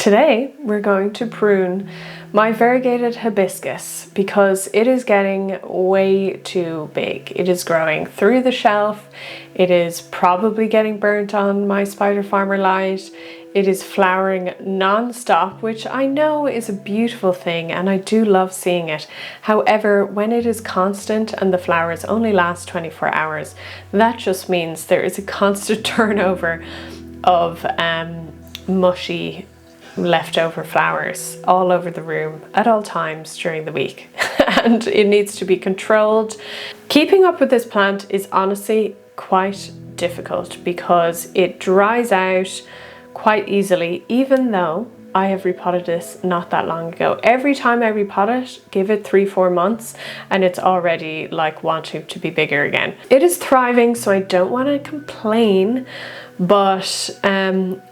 Today we're going to prune my variegated hibiscus because it is getting way too big. It is growing through the shelf. It is probably getting burnt on my Spider Farmer light. It is flowering non-stop, which I know is a beautiful thing and I do love seeing it. However, when it is constant and the flowers only last 24 hours, that just means there is a constant turnover of mushy leftover flowers all over the room at all times during the week and it needs to be controlled. Keeping up with this plant is honestly quite difficult because it dries out quite easily, even though I have repotted this not that long ago. Every time I repot it, give it 3-4 months and it's already like wanting to be bigger again. It is thriving, so I don't want to complain, but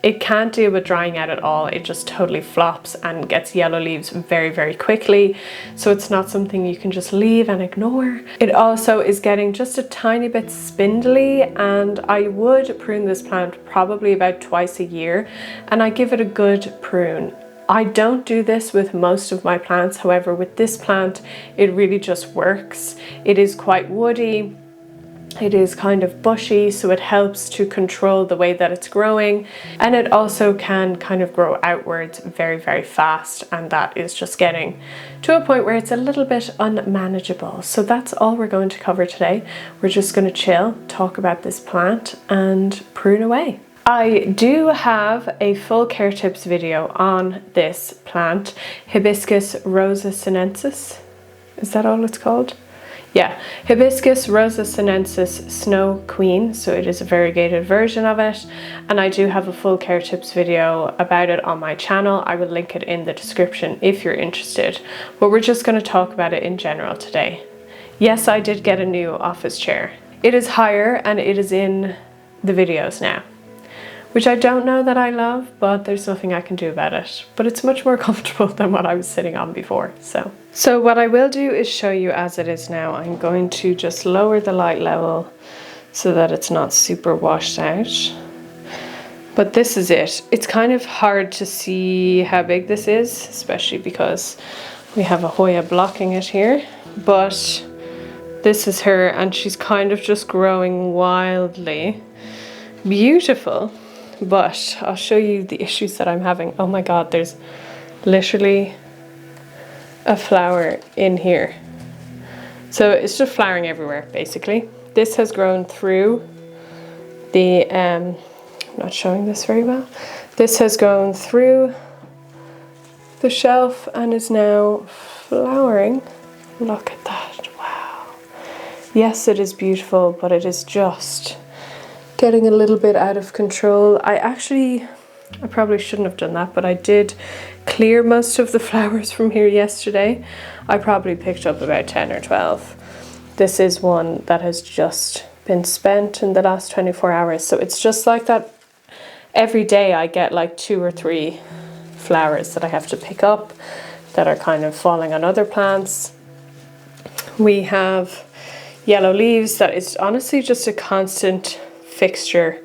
it can't deal with drying out at all. It just totally flops and gets yellow leaves very, very quickly. So it's not something you can just leave and ignore. It also is getting just a tiny bit spindly, and I would prune this plant probably about twice a year, and I give it a good prune. I don't do this with most of my plants, however with this plant it really just works. It is quite woody. It is kind of bushy, so it helps to control the way that it's growing, and it also can kind of grow outwards very, very fast, and that is just getting to a point where it's a little bit unmanageable. So that's all we're going to cover today. We're just going to chill, talk about this plant and prune away. I do have a full care tips video on this plant, Hibiscus rosa-sinensis. Is that all it's called? Yeah, Hibiscus rosa-sinensis Snow Queen, so it is a variegated version of it, and I do have a full care tips video about it on my channel. I will link it in the description if you're interested, but we're just going to talk about it in general today. Yes, I did get a new office chair. It is higher and it is in the videos now, which I don't know that I love, but there's nothing I can do about it. But it's much more comfortable than what I was sitting on before, So what I will do is show you as it is now. I'm going to just lower the light level so that it's not super washed out. But this is it. It's kind of hard to see how big this is, especially because we have a Hoya blocking it here. But this is her, and she's kind of just growing wildly. Beautiful. But I'll show you the issues that I'm having. Oh my god, there's literally a flower in here. So it's just flowering everywhere basically. This has grown through the I'm not showing this very well. This has grown through the shelf and is now flowering. Look at that. Wow. Yes, it is beautiful, but it is just getting a little bit out of control. I probably shouldn't have done that, but I did clear most of the flowers from here yesterday. I probably picked up about 10 or 12. This is one that has just been spent in the last 24 hours. So it's just like that. Every day I get like 2 or 3 flowers that I have to pick up that are kind of falling on other plants. We have yellow leaves. That is honestly just a constant fixture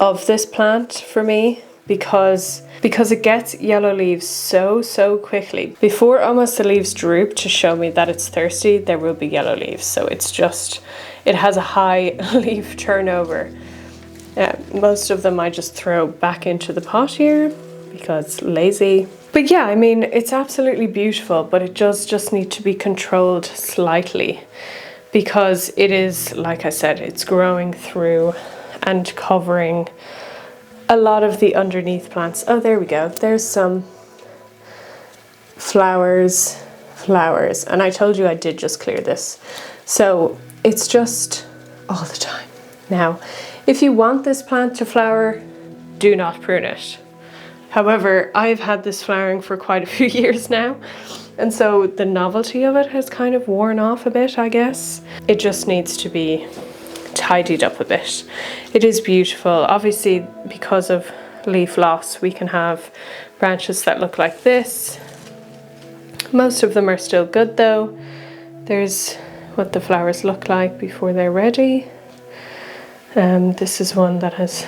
of this plant for me because it gets yellow leaves so quickly. Before almost the leaves droop to show me that it's thirsty, there will be yellow leaves. So it's just, it has a high leaf turnover. Most of them I just throw back into the pot here because lazy. But yeah, I mean, it's absolutely beautiful, but it does just need to be controlled slightly because it is, like I said, it's growing through and covering a lot of the underneath plants. Oh, there we go. There's some flowers. And I told you I did just clear this. So it's just all the time. Now, if you want this plant to flower, do not prune it. However, I've had this flowering for quite a few years now, and so the novelty of it has kind of worn off a bit, I guess. It just needs to be tidied up a bit. It is beautiful. Obviously, because of leaf loss, we can have branches that look like this. Most of them are still good though. There's what the flowers look like before they're ready. This is one that has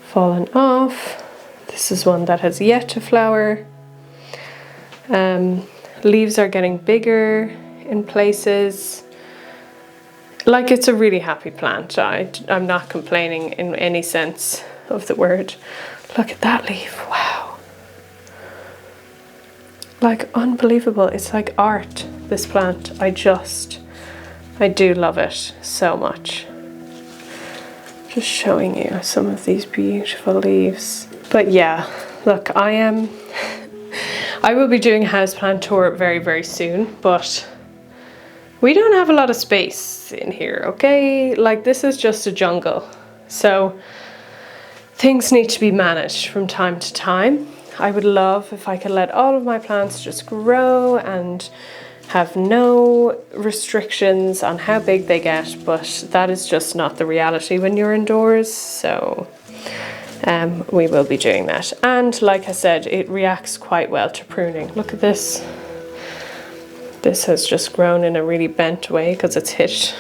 fallen off. This is one that has yet to flower. Leaves are getting bigger in places. Like, it's a really happy plant. I'm not complaining in any sense of the word. Look at that leaf, wow. Like, unbelievable. It's like art, this plant. I do love it so much. Just showing you some of these beautiful leaves. But yeah, look, I will be doing a houseplant tour very, very soon, but we don't have a lot of space in here, okay? Like, this is just a jungle. So things need to be managed from time to time. I would love if I could let all of my plants just grow and have no restrictions on how big they get, but that is just not the reality when you're indoors. So we will be doing that. And like I said, it reacts quite well to pruning. Look at this. This has just grown in a really bent way because it's hit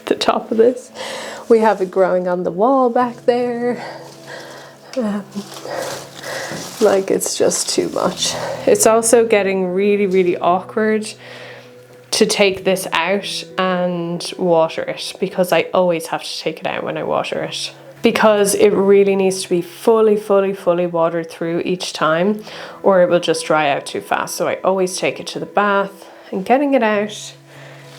the top of this. We have it growing on the wall back there. Like, it's just too much. It's also getting really, really awkward to take this out and water it, because I always have to take it out when I water it, because it really needs to be fully watered through each time, or it will just dry out too fast. So I always take it to the bath, and getting it out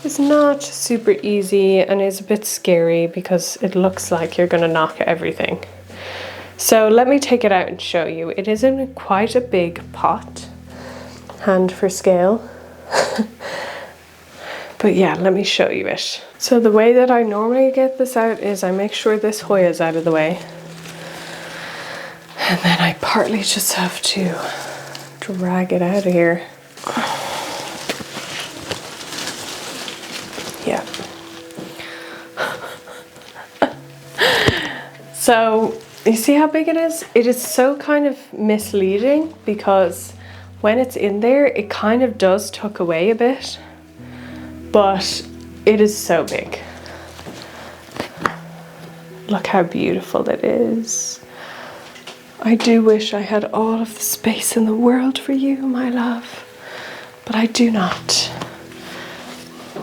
is not super easy and is a bit scary because it looks like you're gonna knock everything. So let me take it out and show you. It is in quite a big pot, hand for scale. But yeah, let me show you it. So the way that I normally get this out is I make sure this Hoya is out of the way. And then I partly just have to drag it out of here. Yeah. So you see how big it is? It is so kind of misleading because when it's in there, it kind of does tuck away a bit, but it is so big. Look how beautiful it is. I do wish I had all of the space in the world for you, my love, but I do not.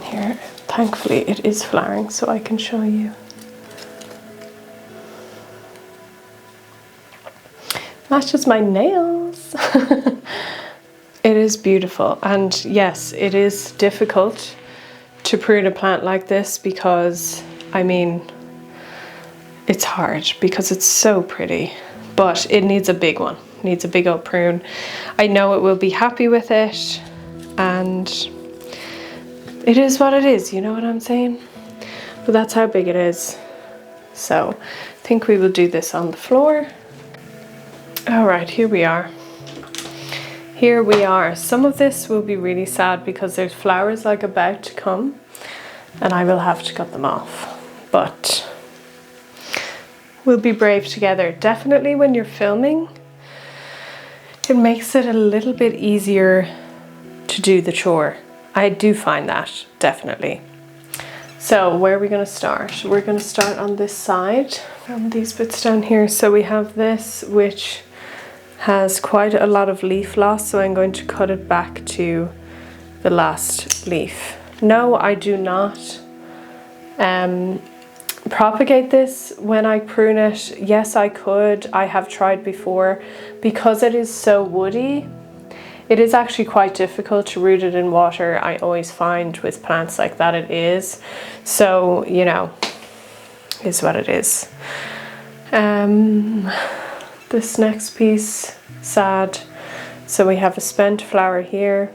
Here, thankfully it is flowering so I can show you. Matches my nails. It is beautiful, and yes, it is difficult to prune a plant like this because, I mean, it's hard because it's so pretty, but it needs a big one. It needs a big old prune. I know it will be happy with it, and it is what it is, you know what I'm saying? But that's how big it is. So I think we will do this on the floor. All right, here we are. Here we are. Some of this will be really sad because there's flowers like about to come and I will have to cut them off, but we'll be brave together. Definitely when you're filming, it makes it a little bit easier to do the chore. I do find that, definitely. So where are we going to start? We're going to start on this side, from these bits down here. So we have this, which has quite a lot of leaf loss, so I'm going to cut it back to the last leaf. No, I do not propagate this when I prune it. Yes, I could. I have tried before. Because it is so woody, it is actually quite difficult to root it in water. I always find with plants like that it is. So, you know, is what it is. This next piece, sad. So we have a spent flower here.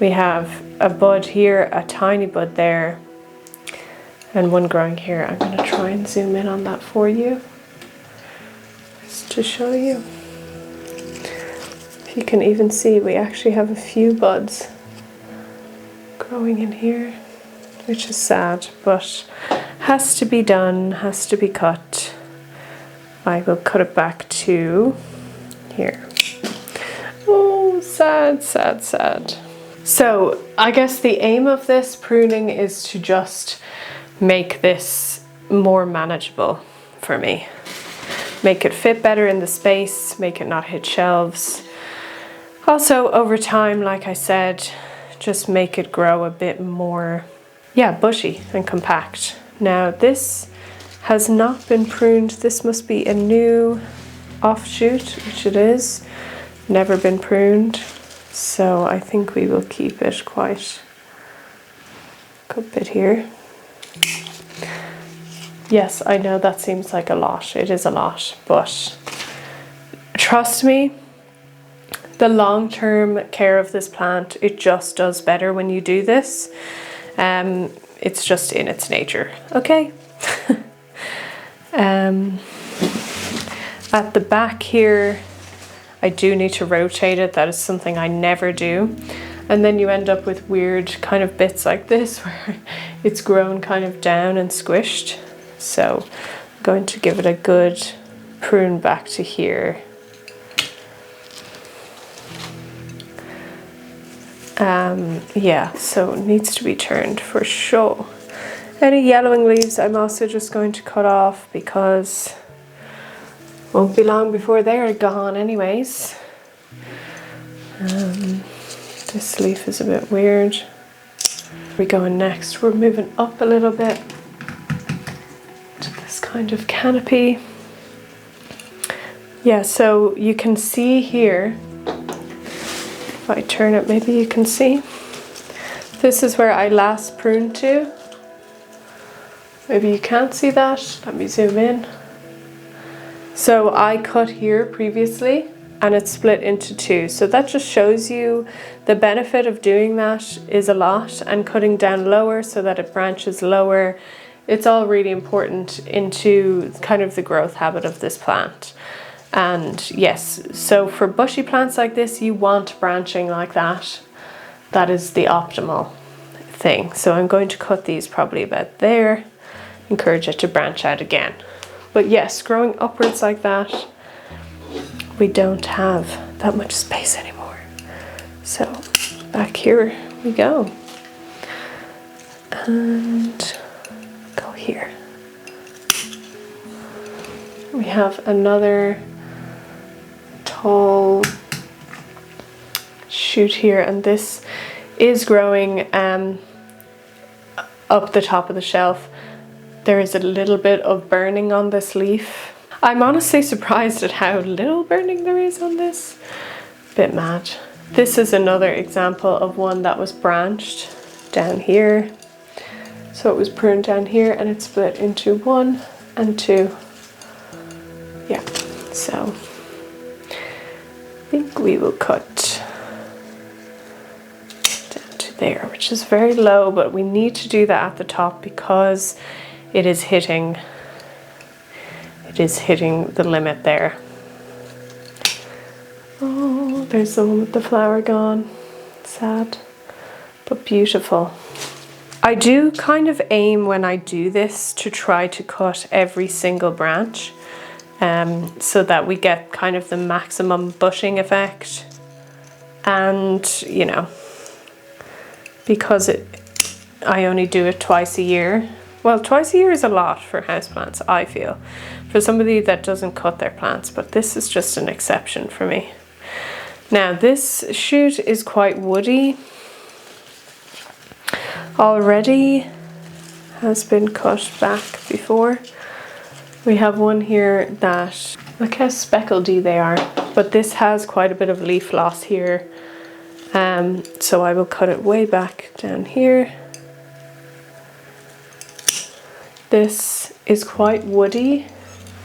We have a bud here, a tiny bud there, and one growing here. I'm going to try and zoom in on that for you, just to show you. If you can even see, we actually have a few buds growing in here, which is sad, but has to be done, has to be cut. I will cut it back to here. Oh, sad, sad, sad. So I guess the aim of this pruning is to just make this more manageable for me. make it fit better in the space, make it not hit shelves. Also, over time, like I said, just make it grow a bit more, yeah, bushy and compact. Now this has not been pruned. This must be a new offshoot, which it is. Never been pruned. So I think we will keep it quite a good bit here. Yes, I know that seems like a lot. It is a lot, but trust me, the long-term care of this plant, it just does better when you do this. It's just in its nature, okay? At the back here, I do need to rotate it. That is something I never do. And then you end up with weird kind of bits like this where it's grown kind of down and squished. So I'm going to give it a good prune back to here. Yeah, so it needs to be turned for sure. Any yellowing leaves I'm also just going to cut off because it won't be long before they're gone anyways. This leaf is a bit weird. Where are we going next? We're moving up a little bit to this kind of canopy. Yeah, so you can see here, if I turn it, maybe you can see. This is where I last pruned to. Maybe you can't see that. Let me zoom in. So I cut here previously and it's split into two. So that just shows you the benefit of doing that is a lot, and cutting down lower so that it branches lower. It's all really important into kind of the growth habit of this plant. And yes, so for bushy plants like this, you want branching like that. That is the optimal thing. So I'm going to cut these probably about there. Encourage it to branch out again. But yes, growing upwards like that, we don't have that much space anymore. So back here we go. And go here. We have another tall shoot here, and this is growing up the top of the shelf. There is a little bit of burning on this leaf. I'm honestly surprised at how little burning there is on this. Bit mad. This is another example of one that was branched down here. So it was pruned down here and it split into 1 and 2. Yeah, so I think we will cut down to there, which is very low, but we need to do that at the top because it is hitting the limit there. Oh, there's the one with the flower gone. Sad, but beautiful. I do kind of aim when I do this to try to cut every single branch so that we get kind of the maximum bushing effect. And, you know, because I only do it twice a year. Well, twice a year is a lot for houseplants, I feel, for somebody that doesn't cut their plants, but this is just an exception for me. Now, this shoot is quite woody. Already has been cut back before. We have one here that, look how speckledy they are, but this has quite a bit of leaf loss here. So I will cut it way back down here. This is quite woody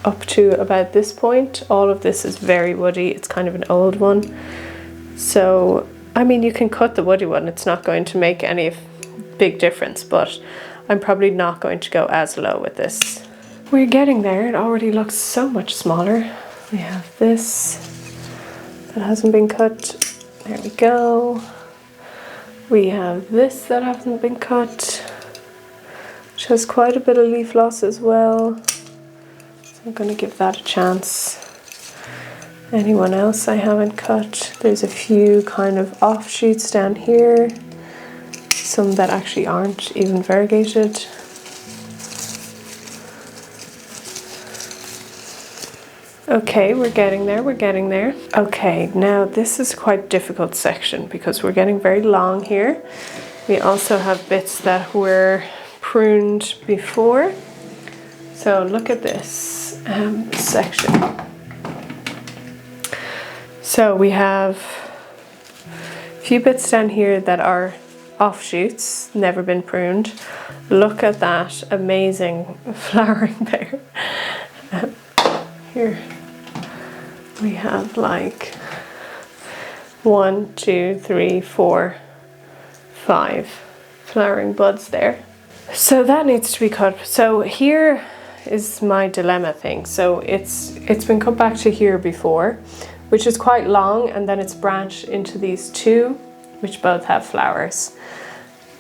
up to about this point. All of this is very woody. It's kind of an old one. So, I mean, you can cut the woody one. It's not going to make any big difference, but I'm probably not going to go as low with this. We're getting there. It already looks so much smaller. We have this that hasn't been cut. There we go. We have this that hasn't been cut, which has quite a bit of leaf loss as well. So I'm going to give that a chance. Anyone else I haven't cut? There's a few kind of offshoots down here. Some that actually aren't even variegated. Okay, we're getting there, we're getting there. Okay, now this is quite a difficult section because we're getting very long here. We also have bits that were pruned before. So look at this section. So we have a few bits down here that are offshoots, never been pruned. Look at that amazing flowering there. Here we have like 1, 2, 3, 4, 5 flowering buds there. So that needs to be cut. So here is my dilemma thing. So it's been cut back to here before, which is quite long, and then it's branched into these two, which both have flowers.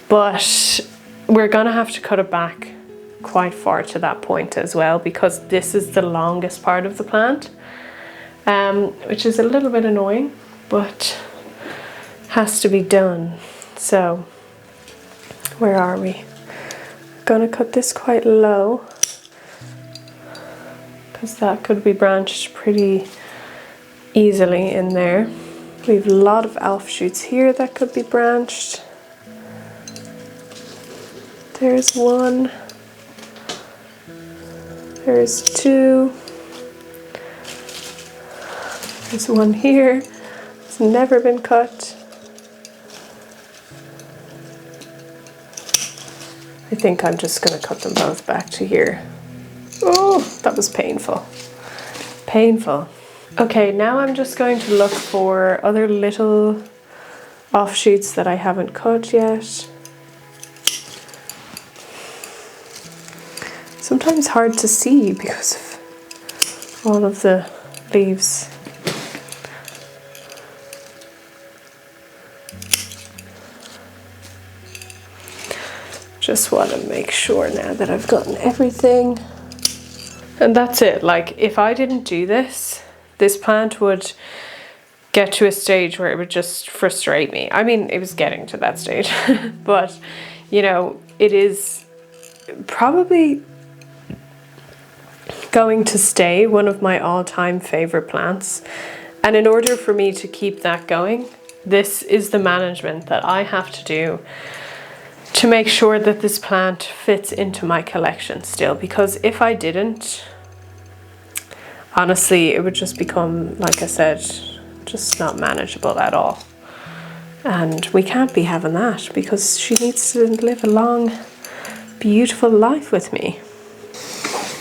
But we're gonna have to cut it back quite far to that point as well, because this is the longest part of the plant, which is a little bit annoying, but has to be done. So where are we? Gonna cut this quite low because that could be branched pretty easily in there. We have a lot of offshoots here that could be branched. There's one, there's two, there's one here, it's never been cut. I think I'm just going to cut them both back to here. Oh, that was painful. Painful. Okay, now I'm just going to look for other little offshoots that I haven't cut yet. Sometimes hard to see because of all of the leaves. Just want to make sure now that I've gotten everything. And that's it. Like, if I didn't do this, this plant would get to a stage where it would just frustrate me. I mean, it was getting to that stage, but you know, it is probably going to stay one of my all-time favorite plants. And in order for me to keep that going, this is the management that I have to do to make sure that this plant fits into my collection still, because if I didn't, honestly, it would just become, like I said, just not manageable at all. And we can't be having that because she needs to live a long, beautiful life with me.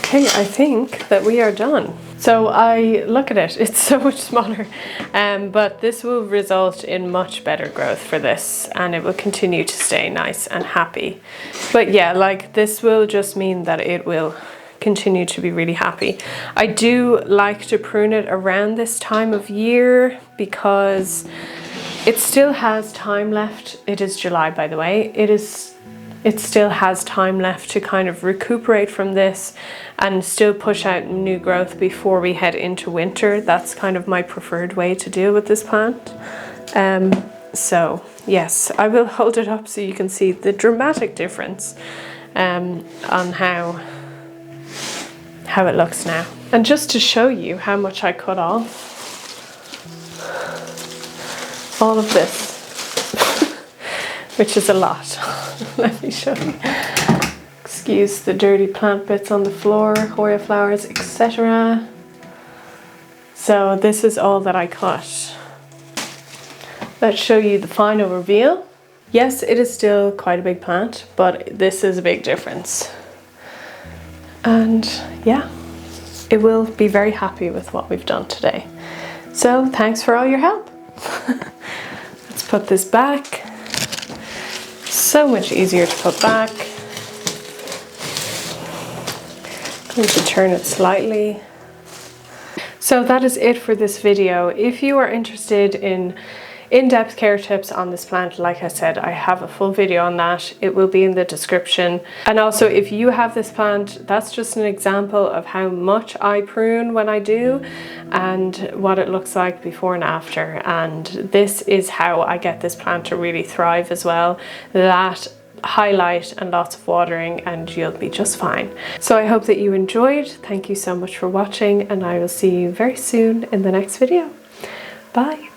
Okay, I think that we are done. So I look at it, it's so much smaller, but this will result in much better growth for this, and it will continue to stay nice and happy. But yeah, like, this will just mean that it will continue to be really happy. I do like to prune it around this time of year because it still has time left. It is July, by the way. It still has time left to kind of recuperate from this and still push out new growth before we head into winter. That's kind of my preferred way to deal with this plant. So yes, I will hold it up so you can see the dramatic difference on how it looks now. And just to show you how much I cut off, all of this, which is a lot. Let me show you. Excuse the dirty plant bits on the floor, Hoya flowers, etc. So this is all that I cut. Let's show you the final reveal. Yes, it is still quite a big plant, but this is a big difference. And yeah, it will be very happy with what we've done today. So thanks for all your help. Let's put this back. So much easier to put back. Going to turn it slightly. So that is it for this video. If you are interested in-depth care tips on this plant, like I said, I have a full video on that. It will be in the description. And also, if you have this plant, that's just an example of how much I prune when I do and what it looks like before and after. And this is how I get this plant to really thrive as well. That highlight and lots of watering and you'll be just fine. So I hope that you enjoyed. Thank you so much for watching, and I will see you very soon in the next video. Bye.